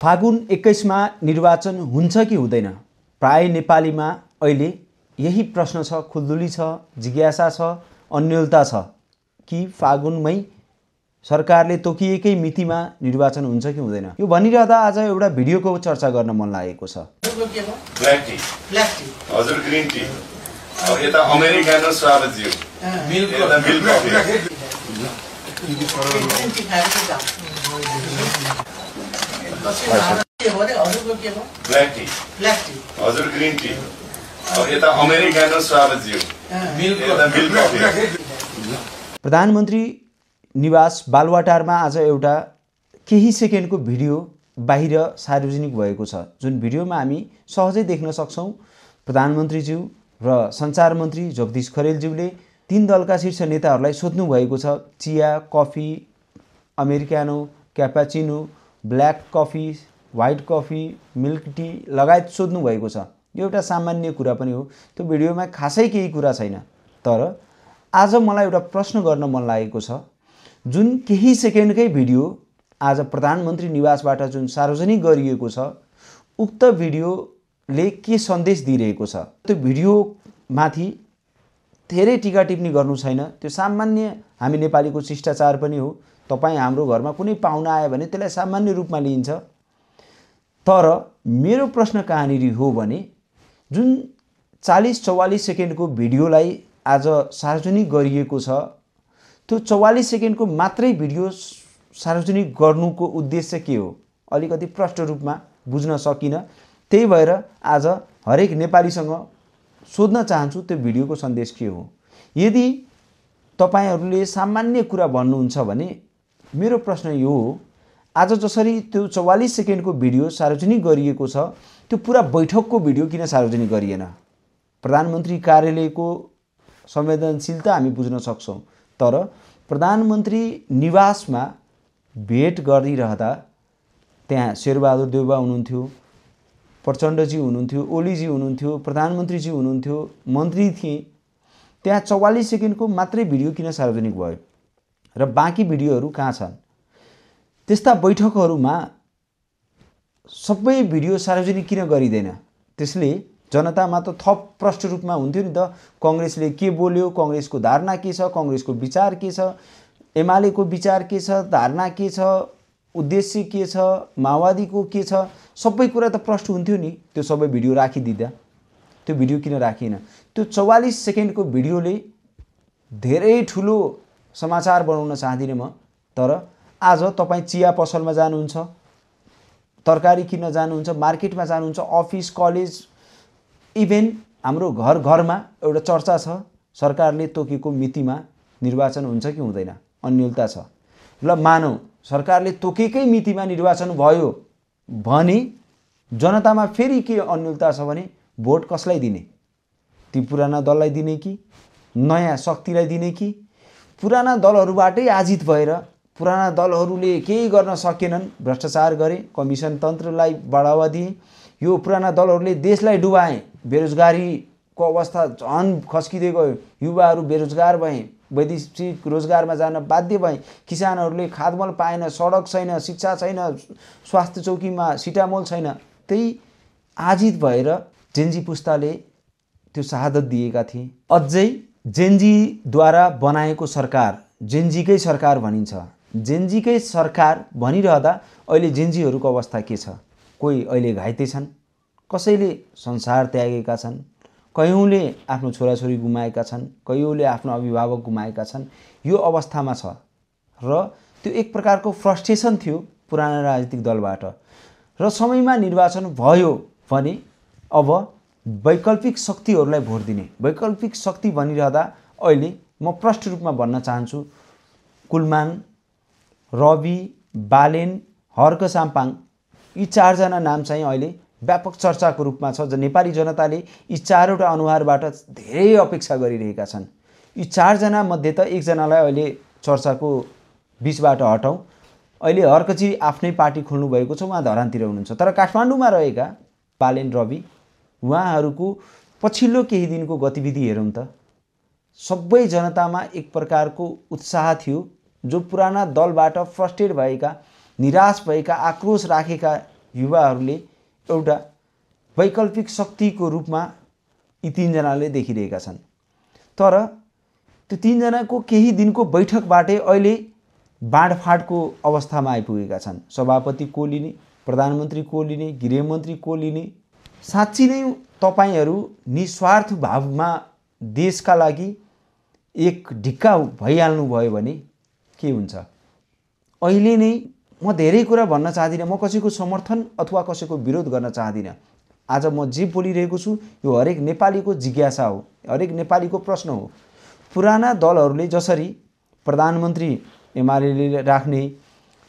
फागुन 21 मा निर्वाचन हुन्छ कि हुँदैन? प्राय नेपालीमा अहिले यही प्रश्न छ, खुल्दुली छ, जिज्ञासा छ, अन्योलता छ कि फागुनमै सरकारले तोकिएकै मितिमा निर्वाचन हुन्छ कि हुँदैन। यो भनिरहँदा आज एउटा भिडियोको चर्चा गर्न मन लागेको छ। ब्ल्याक टी हजुर, ग्रीन टी, अब यता अमेरिकानो स्वागतज्यू मिल्क कफी। ब्ल्याक टी हजुर, ग्रीन टी, अब यता अमेरिकानो स्वागतज्यू मिल्क कफी। प्रधानमन्त्री निवास बालुवाटारमा आज एउटा केही सेकेन्डको भिडियो बाहिर सार्वजनिक भएको छ, जुन भिडियोमा हामी सहजै देख्न सक्छौँ। प्रधानमन्त्रीज्यू र सञ्चार मन्त्री जगदीश खरेलज्यूले तीन दलका शीर्ष नेताहरूलाई सोध्नु भएको छ, चिया, coffee, americano, cappuccino, black coffee, white coffee, milk tea लगायत सोध्नु भएको छ। यो एउटा सामान्य कुरा पनि हो, त्यो भिडियोमा खासै केही कुरा छैन। तर आज मलाई एउटा प्रश्न गर्न मन लागेको छ, जुन केही सेकेन्डकै भिडियो आज प्रधानमन्त्री निवासबाट जुन सार्वजनिक गरिएको छ, उक्त भिडियोले के सन्देश दिइरहेको छ? त्यो भिडियोमाथि धेरै टिका टिप्पणी गर्नु छैन। त्यो सामान्य हामी नेपालीको शिष्टाचार पनि हो। तपाईँ हाम्रो घरमा कुनै पाहुना आयो भने त्यसलाई सामान्य रूपमा लिइन्छ। तर मेरो प्रश्न कहाँनिर हो भने, जुन 40-44 सेकेन्डको भिडियोलाई आज सार्वजनिक गरिएको छ, त्यो 44 सेकेन्डको मात्रै भिडियो सार्वजनिक गर्नुको उद्देश्य के हो? अलिकति प्रष्ट रूपमा बुझ्न सकिनँ। त्यही भएर आज हरेक नेपालीसँग सोध्न चाहन्छु, त्यो भिडियोको सन्देश के हो? यदि तपाईहरूले सामान्य कुरा भन्नुहुन्छ भने मेरो प्रश्न यो हो, आज जसरी त्यो 44 सेकेन्डको भिडियो सार्वजनिक गरिएको छ, त्यो पुरा बैठकको भिडियो किन सार्वजनिक गरिएन? प्रधानमन्त्री कार्यालयको संवेदनशीलता हामी बुझ्न सक्छौँ, तर प्रधानमन्त्री निवासमा भेट गरिरहँदा त्यहाँ शेरबहादुर देउवा हुनुहुन्थ्यो, प्रचण्डजी हुनुहुन्थ्यो, ओलीजी हुनुहुन्थ्यो, प्रधानमन्त्रीजी हुनुहुन्थ्यो, मन्त्री थिए। त्यहाँ 44 सेकेन्डको मात्रै भिडियो किन सार्वजनिक भयो र बाँकी भिडियोहरू कहाँ छन्? त्यस्ता बैठकहरूमा सबै भिडियो सार्वजनिक किन गरिँदैन? त्यसले जनतामा त थप प्रष्ट रूपमा हुन्थ्यो नि त। कङ्ग्रेसले के बोल्यो, कङ्ग्रेसको धारणा के छ, कङ्ग्रेसको विचार के छ, एमालेको विचार के छ, धारणा के छ, उद्देश्य के छ, माओवादीको के छ, सबै कुरा त प्रष्ट हुन्थ्यो नि। त्यो सबै भिडियो राखिदिँदा त्यो भिडियो किन राखिएन? त्यो 44 सेकेन्डको भिडियोले धेरै ठुलो समाचार बनाउन चाहदिनँ म। तर आज तपाईँ चिया पसलमा जानुहुन्छ, तरकारी किन्न जानुहुन्छ, मार्केटमा जानुहुन्छ, अफिस, कलेज, इभेन हाम्रो घर घरमा एउटा चर्चा छ, सरकारले तोकेको मितिमा निर्वाचन हुन्छ कि हुँदैन? अन्योलता छ। ल मानौँ सरकारले तोकेकै मितिमा निर्वाचन भयो भने जनतामा फेरि के अन्योलता छ भने भोट कसलाई दिने? ती पुराना दललाई दिने कि नयाँ शक्तिलाई दिने कि? पुराना दलहरूबाटै आजित भएर पुराना दलहरूले केही गर्न सकेनन्, भ्रष्टाचार गरे, कमिसन तन्त्रलाई बढावा दिए, यो पुराना दलहरूले देशलाई डुबाए, बेरोजगारीको अवस्था झन् खस्किँदै गयो, युवाहरू बेरोजगार भए, वैदेशिक रोजगारमा जान बाध्य भए, किसानहरूले खादमल पाएन, सडक छैन, शिक्षा छैन, स्वास्थ्य चौकीमा सिटामोल छैन। त्यही आजित भएर जेनजी पुस्ताले त्यो शहादत दिएका थिए। अझै जेनजीद्वारा बनाएको सरकार जेनजीकै सरकार भनिन्छ। जेनजीकै सरकार भनिरहँदा अहिले जेनजीहरूको अवस्था के छ? कोही अहिले घाइते छन्, कसैले संसार त्यागेका छन्, कयौँले आफ्नो छोराछोरी गुमाएका छन्, कयौँले आफ्नो अभिभावक गुमाएका छन्। यो अवस्थामा छ र त्यो एक प्रकारको फ्रस्ट्रेसन थियो पुराना राजनीतिक दलबाट। र समयमा निर्वाचन भयो भने अब वैकल्पिक शक्तिहरूलाई भोट दिने। वैकल्पिक शक्ति भनिरहँदा अहिले म प्रष्ट रूपमा भन्न चाहन्छु, कुलमान, रवि, बालेन, हर्क साम्पाङ, यी चारजना नाम चाहिँ अहिले व्यापक चर्चाको रूपमा छ। नेपाली जनताले यी चारवटा अनुहारबाट धेरै अपेक्षा गरिरहेका छन्। यी चारजना मध्ये त एकजनालाई अहिले चर्चाको बिचबाट हटाउँ। अहिले हर्कजी आफ्नै पार्टी खोल्नु भएको छ, उहाँ धरानतिर हुनुहुन्छ। तर काठमाडौँमा रहेका बालेन, रवि, उहाँहरूको पछिल्लो केही दिनको गतिविधि हेरौँ त, सबै जनतामा एक प्रकारको उत्साह थियो। जो पुराना दलबाट फ्रस्ट्रेट भएका, निराश भएका, आक्रोश राखेका युवाहरूले एउटा वैकल्पिक शक्तिको रूपमा यी तीनजनाले देखिरहेका छन्। तर त्यो तीनजनाको केही दिनको बैठकबाटै अहिले बाँडफाँडको अवस्थामा आइपुगेका छन्। सभापति को लिने, प्रधानमन्त्री को लिने, गृहमन्त्री को लिने। साँच्ची नै तपाईहरू निस्वार्थ भावमा देशका लागि एक ढिक्का भइहाल्नु भयो भने के हुन्छ? अहिले नै म धेरै कुरा भन्न चाहदिनँ, म कसैको समर्थन अथवा कसैको विरोध गर्न चाहदिनँ। आज म जे बोलिरहेको छु यो हरेक नेपालीको जिज्ञासा हो, हरेक नेपालीको प्रश्न हो। पुराना दलहरूले जसरी प्रधानमन्त्री एमाले राख्ने,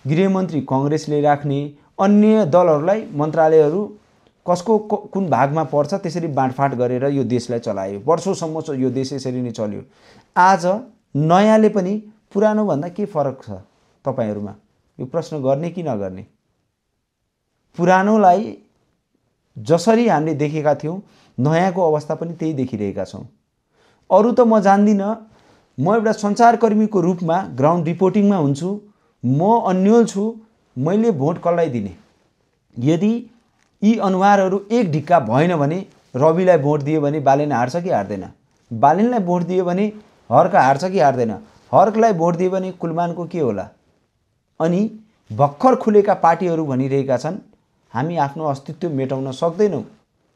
गृहमन्त्री कांग्रेसले राख्ने, अन्य दलहरूलाई मन्त्रालयहरू कसको कुन भागमा पर्छ त्यसरी बाँडफाँड गरेर यो देशलाई चलायो। वर्षौंसम्म यो देश यसरी नै चल्यो। आज नयाँले पनि पुरानो भन्दा के फरक छ तपाईहरुमा? यो प्रश्न गर्ने कि नगर्ने? पुरानोलाई जसरी हामीले देखेका थियौं नयाँको अवस्था पनि त्यही देखिरहेका छौं। अरु त म जान्दिनँ, म एउटा सञ्चारकर्मीको रूपमा ग्राउन्ड रिपोर्टिङमा हुन्छु, म अन्यल छु, मैले भोट कसलाई दिने? यदि यी अनुहारहरू एक ढिक्का भएन भने रविलाई भोट दियो भने बालेन हार्छ कि हार्दैन? बालेनलाई भोट दियो भने हर्क हार्छ कि हार्दैन? हर्कलाई भोट दियो भने कुलमानको के होला? अनि भर्खर खुलेका पार्टीहरू भनिरहेका छन् हामी आफ्नो अस्तित्व मेटाउन सक्दैनौं,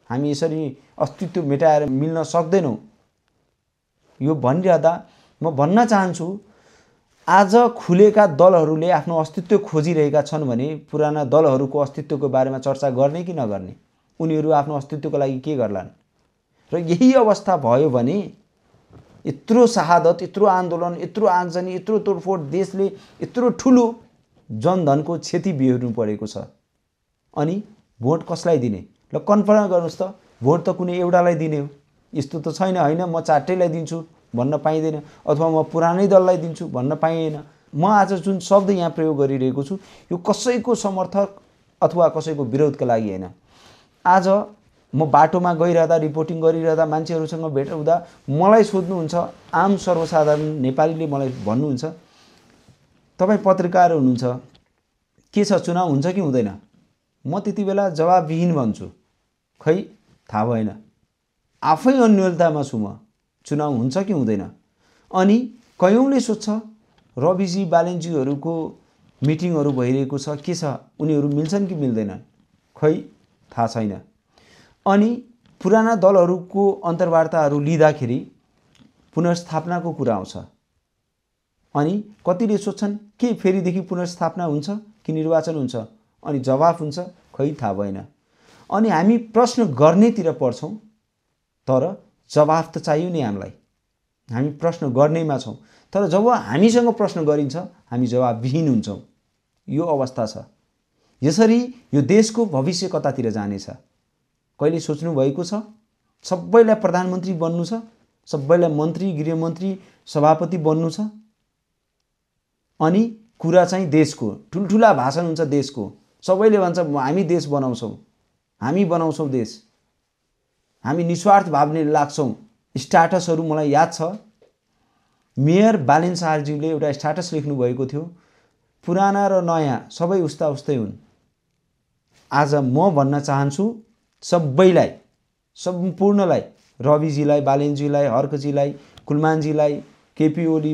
हामी यसरी अस्तित्व मेटाएर मिल्न सक्दैनौं। यो भनिरहँदा म भन्न चाहन्छु आज खुलेका दलहरूले आफ्नो अस्तित्व खोजिरहेका छन् भने पुराना दलहरूको अस्तित्वको बारेमा चर्चा गर्ने कि नगर्ने? उनीहरू आफ्नो अस्तित्वको लागि के गर्लान्? र यही अवस्था भयो भने यत्रो शहादत, यत्रो आन्दोलन, यत्रो आगजनी, यत्रो तोडफोड, देशले यत्रो ठुलो जनधनको क्षति बिहोर्नु परेको छ। अनि भोट कसलाई दिने? ल कन्फर्म गर्नुस् त, भोट त कुनै एउटालाई दिने हो। यस्तो त छैन हैन म चारटैलाई दिन्छु भन्न पाइदैन, अथवा म पुरानै दललाई दिन्छु भन्न पाइएन। म आज जुन शब्द यहाँ प्रयोग गरिरहेको छु यो कसैको समर्थक अथवा कसैको विरोधका लागि हैन। आज म बाटोमा गइरहँदा, रिपोर्टिङ गरिरहँदा मान्छेहरूसँग भेट हुँदा मलाई सोध्नुहुन्छ, आम सर्वसाधारण नेपालीले मलाई भन्नुहुन्छ तपाई पत्रकार हुनुहुन्छ, के छ चुनाव हुन्छ कि हुँदैन? म त्यति बेला जवाबविहीन भन्छु, खै थाहा भएन। आफै अन्यलतामा छु म, चुनाव हुन्छ कि हुँदैन? अनि कयौंले सोध्छ रविजी बालेनजीहरूको मिटिङहरू भइरहेको छ, के छ उनीहरू मिल्छन् कि मिल्दैनन्? खै थाहा छैन। अनि पुराना दलहरूको अन्तर्वार्ताहरू लिँदाखेरि पुनर्स्थापनाको कुरा आउँछ। अनि कतिले सोध्छन् के फेरिदेखि पुनर्स्थापना हुन्छ कि निर्वाचन हुन्छ? अनि जवाफ हुन्छ खै थाहा भएन। अनि हामी प्रश्न गर्नेतिर पर्छौं, तर जवाफ त चाहियो नि हामीलाई। हामी प्रश्न गर्नेमा छौं, तर जब हामीसँग प्रश्न गरिन्छ हामी जवाबविहीन हुन्छौं। यो अवस्था छ। यसरी यो देशको भविष्य कतातिर जानेछ? कहिले सोच्नु भएको छ? सबैलाई प्रधानमन्त्री बन्नु छ, सबैलाई मन्त्री, गृहमन्त्री, सभापति बन्नु छ। अनि कुरा चाहिँ देशको, ठुलठुला भाषण हुन्छ देशको। सबैले भन्छ हामी देश बनाउँछौं, हामी बनाउँछौं देश, हामी निस्वार्थ भावले लाग्छौं। स्ट्याटसहरू मलाई याद छ, मेयर बालेन शाहजीले एउटा स्ट्याटस लेख्नु भएको थियो, पुराना र नयाँ सबै उस्ता उस्तै हुन्। आज म भन्न चाहन्छु सबैलाई, सम्पूर्णलाई, रविजीलाई, बालेनजीलाई, हर्कजीलाई, कुलमानजीलाई, केपी ओली,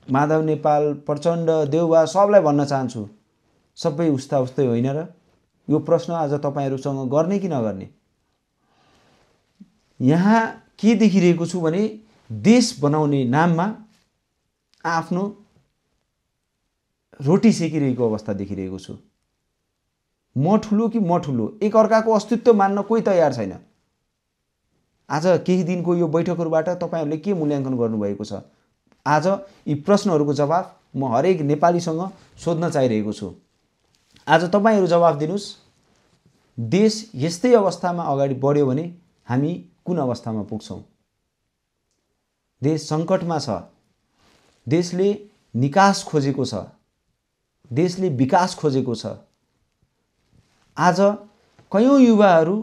माधव नेपाल, प्रचण्ड, देउबा सबलाई भन्न चाहन्छु सबै उस्ता उस्तै होइन र? यो प्रश्न आज तपाईहरुसँग गर्ने कि नगर्ने? यहाँ के देखिरहेको छु भने देश बनाउने नाममा आफ्नो रोटी सेकिरहेको अवस्था देखिरहेको छु। म ठुलो कि म ठुलो, एक अर्काको अस्तित्व मान्न कोही तयार छैन। आज केही दिनको यो बैठकहरुबाट तपाईहरुले के मूल्याङ्कन गर्नुभएको छ? आज यी प्रश्नहरुको जवाफ म हरेक नेपालीसँग सोध्न चाहिरहेको छु। आज तपाईहरु जवाफ दिनुस्, देश यस्तै अवस्थामा अगाडि बढ्यो भने हामी कुन अवस्थामा पुग्छौं? देश संकटमा छ, देशले निकास खोजेको छ, देशले विकास खोजेको छ। आज कयौं युवाहरू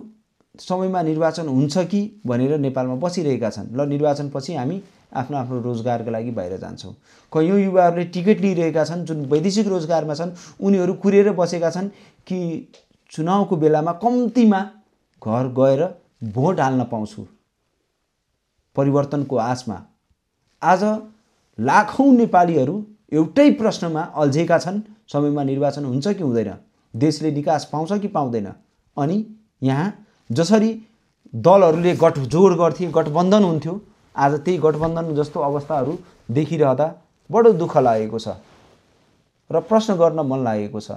समयमा निर्वाचन हुन्छ कि भनेर नेपालमा बसिरहेका छन्। ल निर्वाचनपछि हामी आफ्नो आफ्नो रोजगारका लागि बाहिर जान्छौं। कयौं युवाहरूले टिकट लिइरहेका छन् जुन वैदेशिक रोजगारमा छन्, उनीहरू कुरेर बसेका छन् कि चुनावको बेलामा कम्तीमा घर गएर भोट हाल्न पाउँछु परिवर्तनको आशमा। आज लाखौं नेपालीहरू एउटै प्रश्नमा अल्झेका छन्, समयमा निर्वाचन हुन्छ कि हुँदैन, देशले निकास पाउँछ कि पाउँदैन। अनि यहाँ जसरी दलहरूले गठजोड गर्थे, गठबन्धन हुन्थ्यो, आज त्यही गठबन्धन जस्तो अवस्थाहरू देखिरहँदा बडो दुःख लागेको छ र प्रश्न गर्न मन लागेको छ,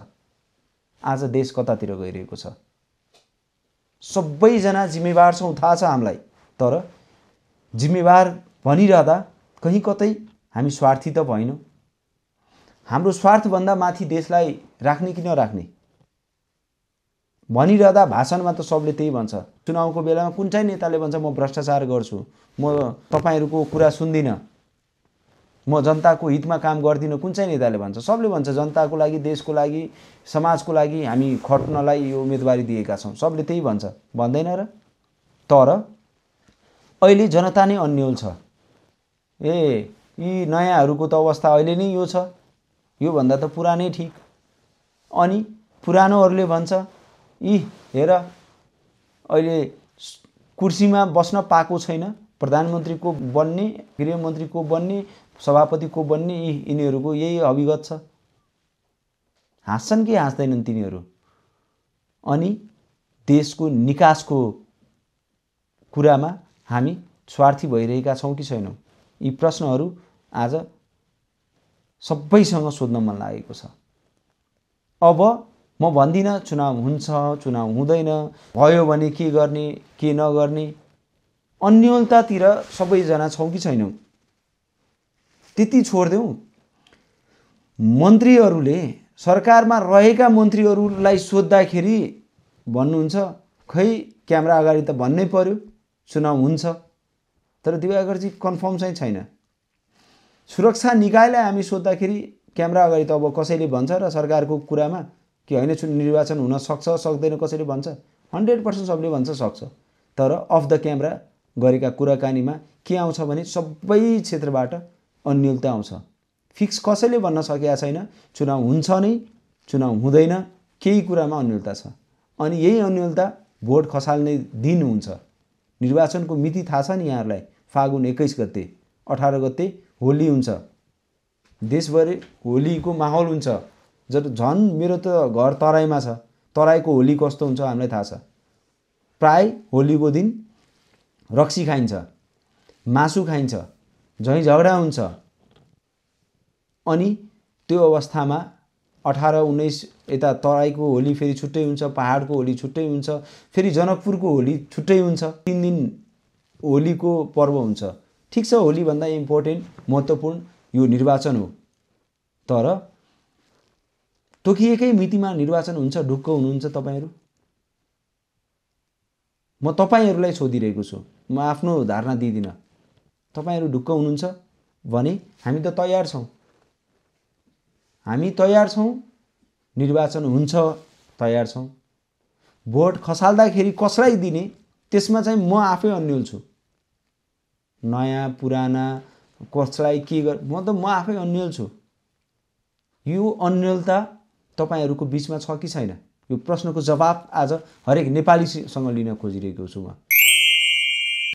आज देश कतातिर गइरहेको छ। सबैजना जिम्मेवार छौँ, थाहा छ हामीलाई, तर जिम्मेवार भनिरहँदा कहीँ कतै हामी स्वार्थी त भएनौँ। हाम्रो स्वार्थभन्दा माथि देशलाई राख्ने कि नराख्ने भनिरहँदा भाषणमा त सबले त्यही भन्छ। चुनावको बेलामा कुन चाहिँ नेताले भन्छ म भ्रष्टाचार गर्छु, म तपाईहरूको कुरा सुन्दिनँ, म जनताको हितमा काम गर्दिनँ, कुन चाहिँ नेताले भन्छ? सबले भन्छ जनताको लागि, देशको लागि, समाजको लागि हामी खट्नलाई यो उम्मेदवारी दिएका छौँ, सबले त्यही भन्छ, भन्दैन र? तर अहिले जनता नै अन्यल छ। यी नयाँहरूको त अवस्था अहिले नै यो छ, यो भन्दा त पुरानै ठीक। अनि पुरानोहरूले भन्छ हेर अहिले कुर्सीमा बस्न पाएको छैन, प्रधानमन्त्रीको बन्ने, गृहमन्त्रीको बन्ने, सभापतिको बन्ने, यिनीहरूको यही अभिगत छ। हाँस्छन् कि हाँस्दैनन् तिनीहरू? अनि देशको निकासको कुरामा हामी स्वार्थी भइरहेका छौँ कि छैनौँ? यी प्रश्नहरू आज सबैसँग सोध्न मन लागेको छ। अब म भन्दिनँ चुनाव हुन्छ, चुनाव हुँदैन, भयो भने के गर्ने, के नगर्ने, अन्योलतातिर सबैजना छौँ कि छैनौँ? त्यति छोडिदेऊ। मन्त्रीहरूले, सरकारमा रहेका मन्त्रीहरूलाई सोद्धाखेरि भन्नुहुन्छ खै क्यामेरा अगाडि त भन्नै पर्यो चुनाव हुन्छ, तर दिवाकरजी कन्फर्म चाहिँ छैन। सुरक्षा निकायलाई हामी सोद्धाखेरि क्यामेरा अगाडि त अब कसैले भन्छ र सरकारको कुरामा कि होइन निर्वाचन हुन सक्छ सक्दैन कसैले भन्छ? 100% सबले भन्छ सक्छ। तर अफ द क्यामेरा गरेका कुराकानीमा के आउँछ भने सबै क्षेत्रबाट अन्यलता आउँछ। फिक्स कसैले भन्न सकेका छैन चुनाव हुन्छ नै, चुनाव हुँदैन, केही कुरामा अन्यलता छ। अनि यही अन्यलता भोट खसाल्ने दिन हुन्छ। निर्वाचनको मिति थाहा छ नि यहाँहरूलाई? फागुन 21 गते, 18 गते होली हुन्छ, देशभरि होलीको माहौल हुन्छ। झन् मेरो त घर तराईमा छ, तराईको होली कस्तो हुन्छ हामीलाई थाहा छ। प्राय होलीको दिन रक्सी खाइन्छ, मासु खाइन्छ, झैँ झगडा हुन्छ। अनि त्यो अवस्थामा 18-19 यता तराईको होली फेरि छुट्टै हुन्छ, पहाडको होली छुट्टै हुन्छ, फेरि जनकपुरको होली छुट्टै हुन्छ। 3 दिन होलीको पर्व हुन्छ। ठिक छ, होलीभन्दा इम्पोर्टेन्ट, महत्त्वपूर्ण यो निर्वाचन हो। तर तोकिएकै मितिमा निर्वाचन हुन्छ, ढुक्क हुनुहुन्छ तपाईँहरू? म तपाईँहरूलाई सोधिरहेको छु, म आफ्नो धारणा दिँदिनँ। तपाईँहरू ढुक्क हुनुहुन्छ भने हामी त तयार छौँ, हामी तयार छौँ। निर्वाचन हुन्छ, तयार छौँ। भोट खसाल्दाखेरि कसलाई दिने त्यसमा चाहिँ म आफै अन्यल छु। नयाँ पुराना कसलाई के गर, म आफै अन्यल छु। यो अन्यलता तपाईहरूको बिचमा छ कि छैन? यो प्रश्नको जवाब आज हरेक नेपालीसँग लिन खोजिरहेको छु म।